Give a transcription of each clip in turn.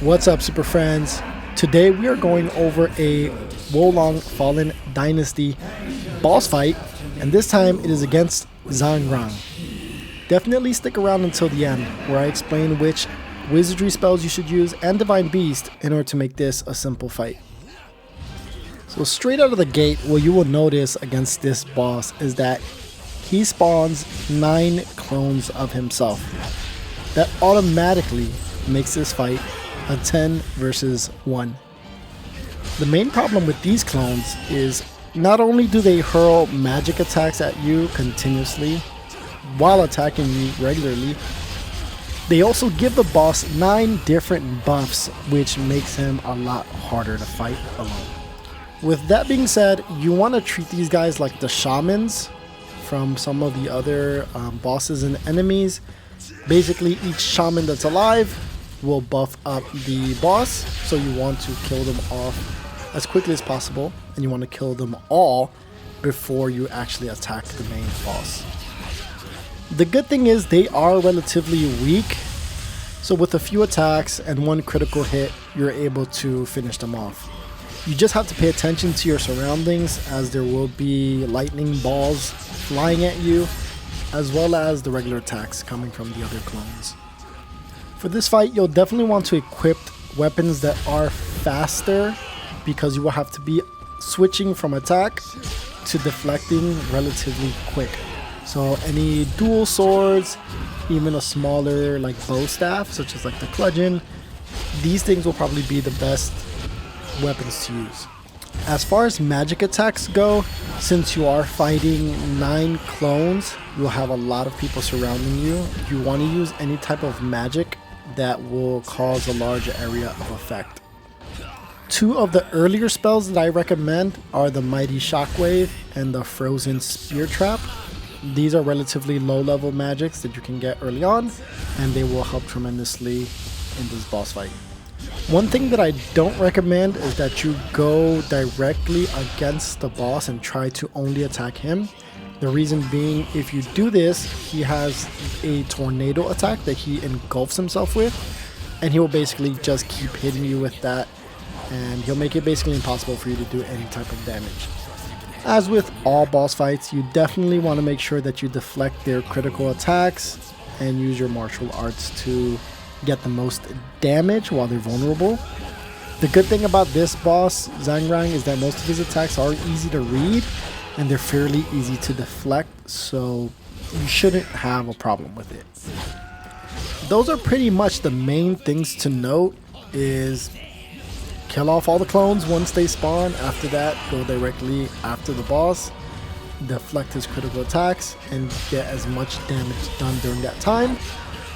What's up, super friends? Today we are going over a Wolong Fallen Dynasty boss fight, and this time it is against Zhang Rang. Definitely stick around until the end, where I explain which wizardry spells you should use and Divine Beast in order to make this a simple fight. So straight out of the gate, what you will notice against this boss is that he spawns 9 clones of himself. That automatically makes this fight a 10 versus 1. The main problem with these clones is not only do they hurl magic attacks at you continuously while attacking you regularly, they also give the boss 9 different buffs, which makes him a lot harder to fight alone. With that being said, you want to treat these guys like the shamans from some of the other bosses and enemies. Basically, each shaman that's alive will buff up the boss, so you want to kill them off as quickly as possible, and you want to kill them all before you actually attack the main boss. The good thing is they are relatively weak, so with a few attacks and 1 critical hit, you're able to finish them off. You just have to pay attention to your surroundings, as there will be lightning balls flying at you, as well as the regular attacks coming from the other clones. For this fight, you'll definitely want to equip weapons that are faster, because you will have to be switching from attack to deflecting relatively quick. So any dual swords, even a smaller like bow staff, such as like the Kludgeon, these things will probably be the best weapons to use. As far as magic attacks go, since you are fighting 9 clones, you'll have a lot of people surrounding you. You want to use any type of magic that will cause a large area of effect. 2 of the earlier spells that I recommend are the Mighty Shockwave and the Frozen Spear Trap. These are relatively low level magics that you can get early on, and they will help tremendously in this boss fight. One thing that I don't recommend is that you go directly against the boss and try to only attack him. The reason being, if you do this, he has a tornado attack that he engulfs himself with, and he will basically just keep hitting you with that, and he'll make it basically impossible for you to do any type of damage. As with all boss fights, you definitely want to make sure that you deflect their critical attacks and use your martial arts to get the most damage while they're vulnerable. The good thing about this boss, Zhang Rang, is that most of his attacks are easy to read and they're fairly easy to deflect, so you shouldn't have a problem with it. Those are pretty much the main things to note. Is kill off all the clones once they spawn. After that, go directly after the boss, deflect his critical attacks, and get as much damage done during that time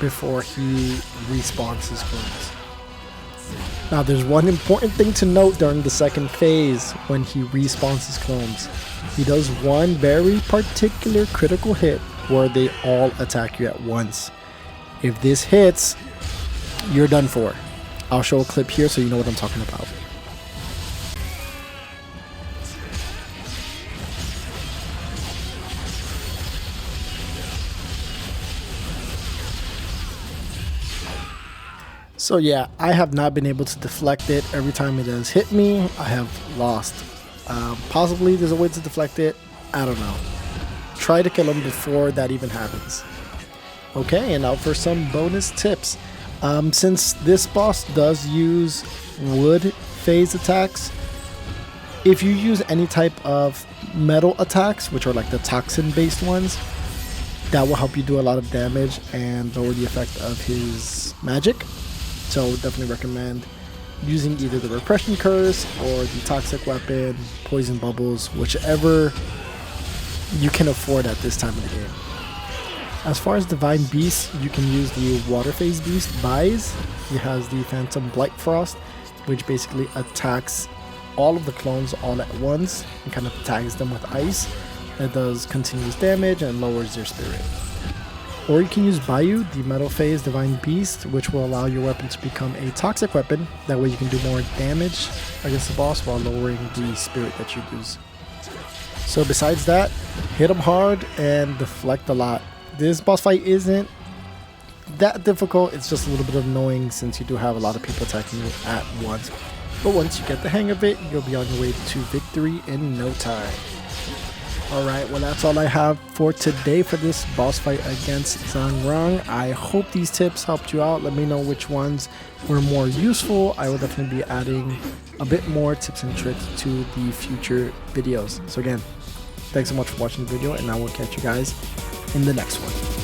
before he respawns his clones. Now, there's one important thing to note during the second phase when he respawns his clones. He does one very particular critical hit where they all attack you at once. If this hits, you're done for. I'll show a clip here so you know what I'm talking about. So yeah, I have not been able to deflect it. Every time it has hit me, I have lost. Possibly there's a way to deflect it. I don't know. Try to kill him before that even happens. Okay, and now for some bonus tips. Since this boss does use wood phase attacks, if you use any type of metal attacks, which are like the toxin based ones, that will help you do a lot of damage and lower the effect of his magic. So definitely recommend using either the Repression Curse or the Toxic Weapon, Poison Bubbles, whichever you can afford at this time of the game. As far as Divine Beast, you can use the Water Phase Beast, Vise. He has the Phantom Blight Frost, which basically attacks all of the clones all at once and kind of tags them with ice. That does continuous damage and lowers their spirit. Or you can use Bayou, the Metal Phase Divine Beast, which will allow your weapon to become a toxic weapon. That way you can do more damage against the boss while lowering the spirit that you lose. So besides that, hit him hard and deflect a lot. This boss fight isn't that difficult. It's just a little bit annoying since you do have a lot of people attacking you at once. But once you get the hang of it, you'll be on your way to victory in no time. Alright, well that's all I have for today for this boss fight against Zhang. I hope these tips helped you out. Let me know which ones were more useful. I will definitely be adding a bit more tips and tricks to the future videos. So again, thanks so much for watching the video, and I will catch you guys in the next one.